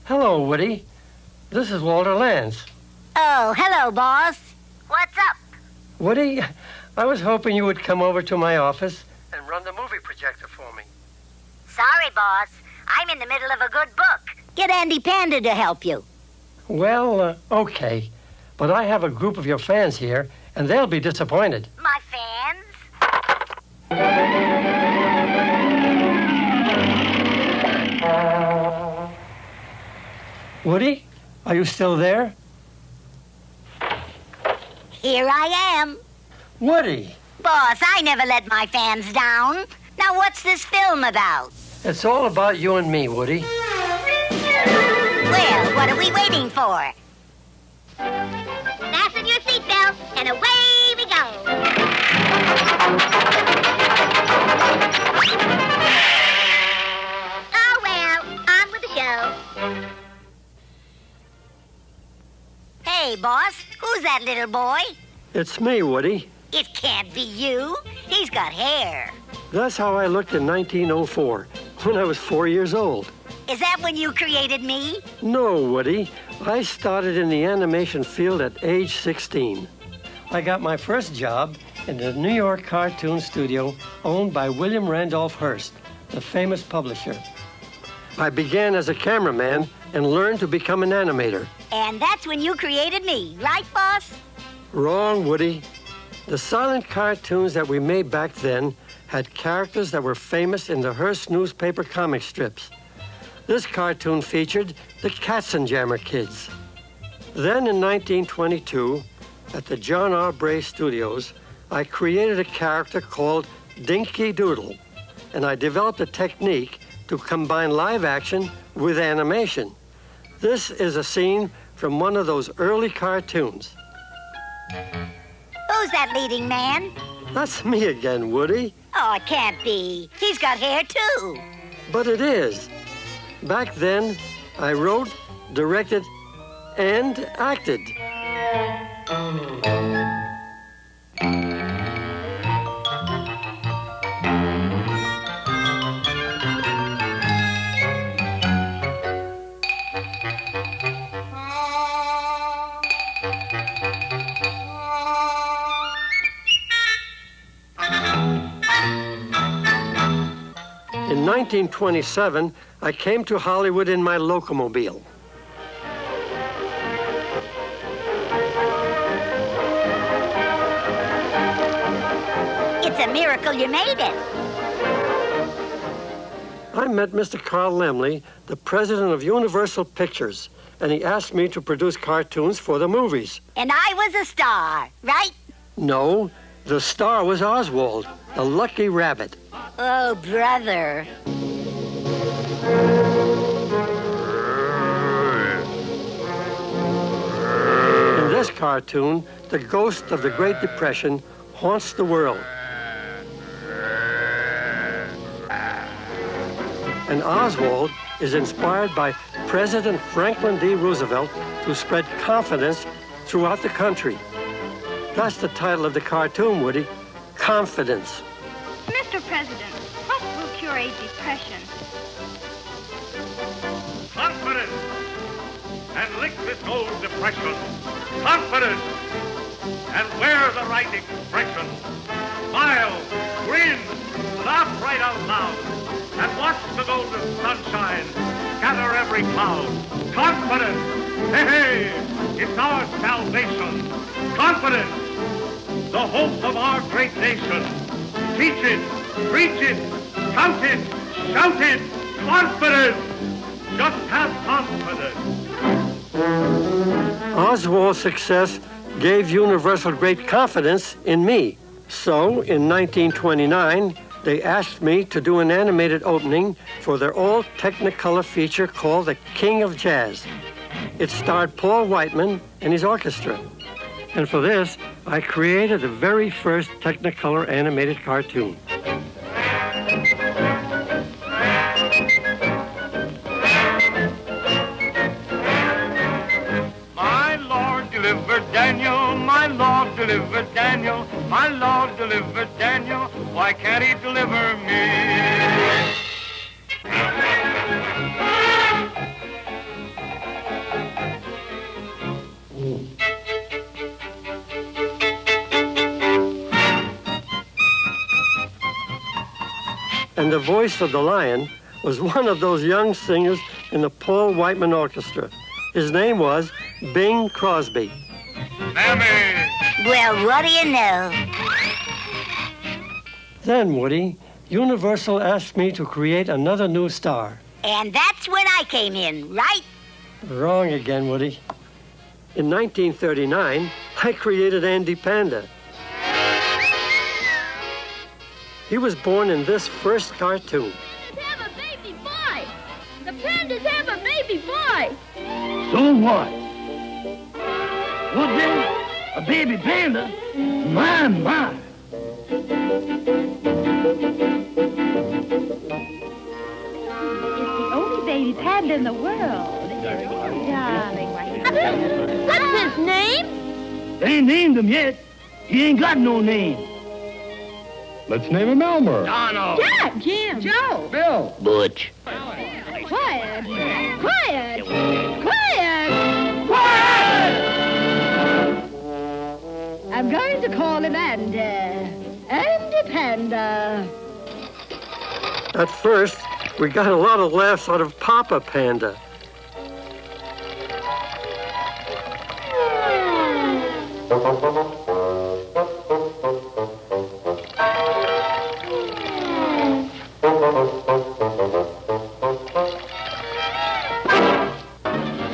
Hello, Woody. This is Walter Lance. Oh, hello, boss. What's up? Woody, I was hoping you would come over to my office and run the movie projector for me. Sorry, boss. I'm in the middle of a good book. Get Andy Panda to help you. Well, okay. But I have a group of your fans here, and they'll be disappointed. My fans? Woody, are you still there? Here I am. Woody! Boss, I never let my fans down. Now, what's this film about? It's all about you and me, Woody. Well, what are we waiting for? Fasten your seatbelt, and away we go. Oh, well, on with the show. Hey, boss, who's that little boy? It's me, Woody. It can't be you. He's got hair. That's how I looked in 1904, when I was 4 years old. Is that when you created me? No, Woody. I started in the animation field at age 16. I got my first job in the New York cartoon studio owned by William Randolph Hearst, the famous publisher. I began as a cameraman and learned to become an animator. And that's when you created me, right, boss? Wrong, Woody. The silent cartoons that we made back then had characters that were famous in the Hearst newspaper comic strips. This cartoon featured the Katzenjammer Kids. Then in 1922, at the John R. Bray Studios, I created a character called Dinky Doodle, and I developed a technique to combine live action with animation. This is a scene from one of those early cartoons. Who's that leading man? That's me again, Woody. Oh, it can't be. He's got hair, too. But it is. Back then, I wrote, directed, and acted. In 1927, I came to Hollywood in my locomobile. It's a miracle you made it. I met Mr. Carl Laemmle, the president of Universal Pictures, and he asked me to produce cartoons for the movies. And I was a star, right? No, the star was Oswald, the lucky rabbit. Oh, brother. In this cartoon, the ghost of the Great Depression haunts the world. And Oswald is inspired by President Franklin D. Roosevelt to spread confidence throughout the country. That's the title of the cartoon, Woody. Confidence. Mr. President, what will cure a depression? Confidence! And lick this old depression. Confidence! And wear the right expression. Smile, grin, laugh right out loud, and watch watch the golden sunshine gather every cloud. Confidence, hey, hey, it's our salvation. Confidence, the hope of our great nation. Teach it, preach it, shout it, shout it. Confidence, just have confidence. Oswald's success gave Universal great confidence in me. So, in 1929, they asked me to do an animated opening for their all-Technicolor feature called The King of Jazz. It starred Paul Whiteman and his orchestra. And for this, I created the very first Technicolor animated cartoon. My Lord delivered Daniel, my Lord delivered Daniel, my Lord delivered Daniel, why can't he deliver me? And the voice of the lion was one of those young singers in the Paul Whiteman Orchestra. His name was Bing Crosby. Mammy! Well, what do you know? Then, Woody, Universal asked me to create another new star. And that's when I came in, right? Wrong again, Woody. In 1939, I created Andy Panda. He was born in this first cartoon. Have a baby boy! The pandas have a baby boy! So what? What then? A baby panda? My. It's the only baby panda in the world. Darling, what's his name? They ain't named him yet. He ain't got no name. Let's name him Elmer. No. Jack, Jim, Joe. Bill. Butch. Quiet. Quiet. I'm going to call him Andy. Andy Panda. At first, we got a lot of laughs out of Papa Panda.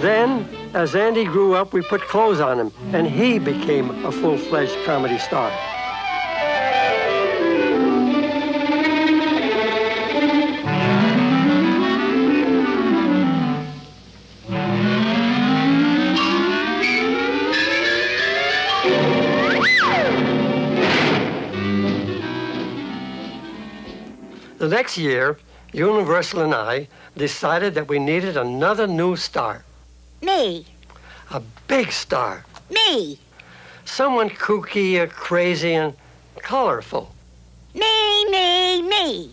Then, as Andy grew up, we put clothes on him, and he became a full-fledged comedy star. The next year, Universal and I decided that we needed another new star. Me. A big star. Me. Someone kooky, crazy, and colorful. Me.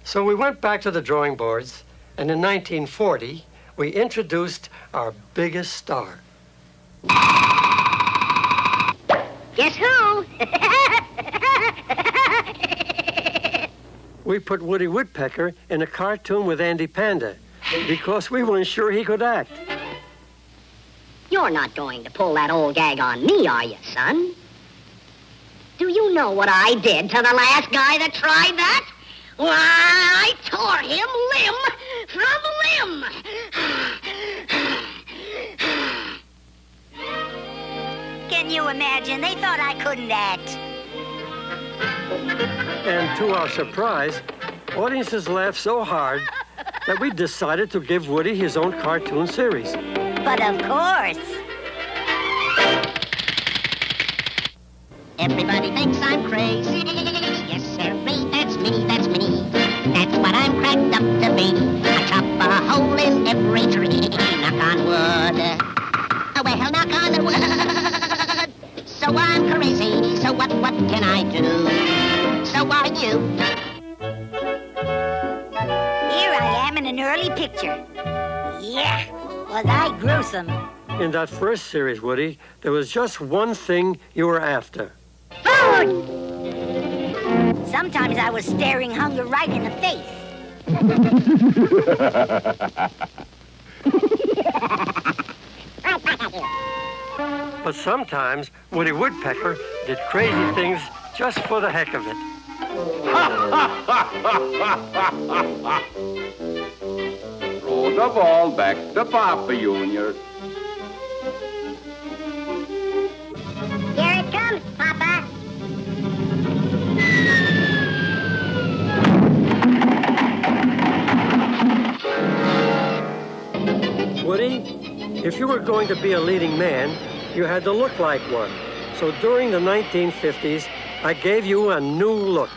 So we went back to the drawing boards, and in 1940, we introduced our biggest star. Guess who? We put Woody Woodpecker in a cartoon with Andy Panda because we weren't sure he could act. You're not going to pull that old gag on me, are you, son? Do you know what I did to the last guy that tried that? Why, I tore him limb from limb. Can you imagine? They thought I couldn't act. And to our surprise, audiences laughed so hard that we decided to give Woody his own cartoon series. But of course. Everybody thinks I'm crazy. Yes, sirree, that's me. That's what I'm cracked up to be. I chop a hole in every tree. Knock on wood. Well, knock on wood. So I'm crazy. So what can I do? So are you. Here I am in an early picture. Yeah, was I gruesome. In that first series, Woody, there was just one thing you were after. Food! Sometimes I was staring hunger right in the face. But sometimes Woody Woodpecker did crazy things just for the heck of it. Throw the ball back to Papa Junior. Here it comes, Papa. Woody, if you were going to be a leading man, you had to look like one. So during the 1950s, I gave you a new look.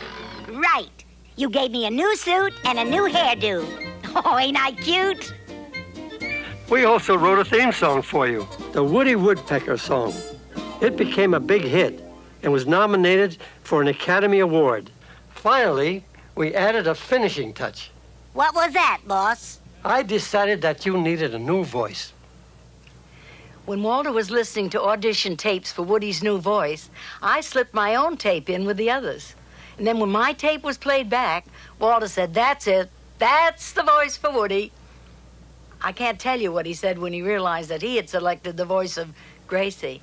Right. You gave me a new suit and a new hairdo. Oh, ain't I cute? We also wrote a theme song for you, the Woody Woodpecker song. It became a big hit and was nominated for an Academy Award. Finally, we added a finishing touch. What was that, boss? I decided that you needed a new voice. When Walter was listening to audition tapes for Woody's new voice, I slipped my own tape in with the others. And then when my tape was played back, Walter said, "That's it. That's the voice for Woody." I can't tell you what he said when he realized that he had selected the voice of Gracie,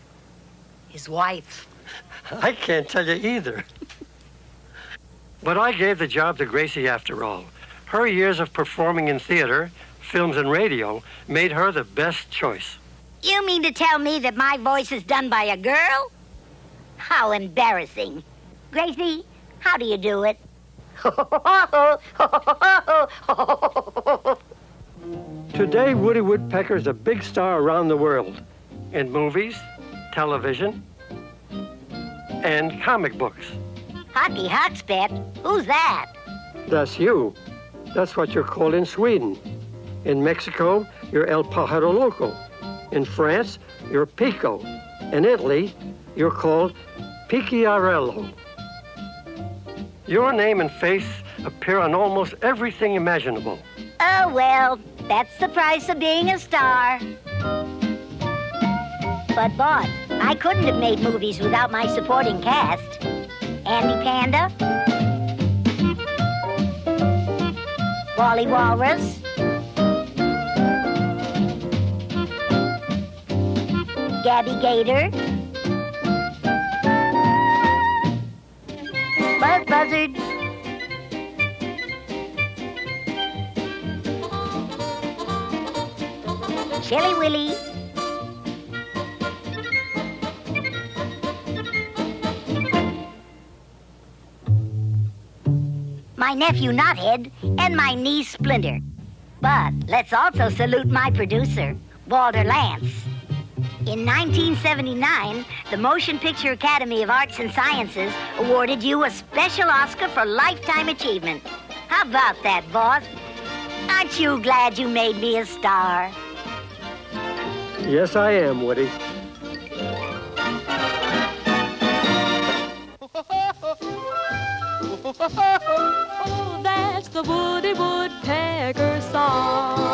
his wife. I can't tell you either. But I gave the job to Gracie after all. Her years of performing in theater, films, and radio made her the best choice. You mean to tell me that my voice is done by a girl? How embarrassing. Gracie, how do you do it? Today, Woody Woodpecker is a big star around the world in movies, television, and comic books. Hockey Huckspet? Who's that? That's you. That's what you're called in Sweden. In Mexico, you're El Pájaro Loco. In France, you're Pico. In Italy, you're called Picchiarello. Your name and face appear on almost everything imaginable. Oh, well, that's the price of being a star. But, boss, I couldn't have made movies without my supporting cast. Andy Panda, Wally Walrus, Gabby Gator, Buzz Buzzard, Chilly Willy, my nephew Knothead, and my niece Splinter. But let's also salute my producer, Walter Lance. In 1979, the Motion Picture Academy of Arts and Sciences awarded you a special Oscar for Lifetime Achievement. How about that, boss? Aren't you glad you made me a star? Yes, I am, Woody. Oh, that's the Woody Woodpecker song.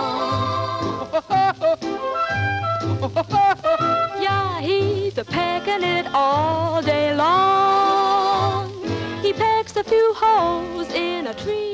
Yeah, he's a-pecking it all day long. He pecks a few holes in a tree.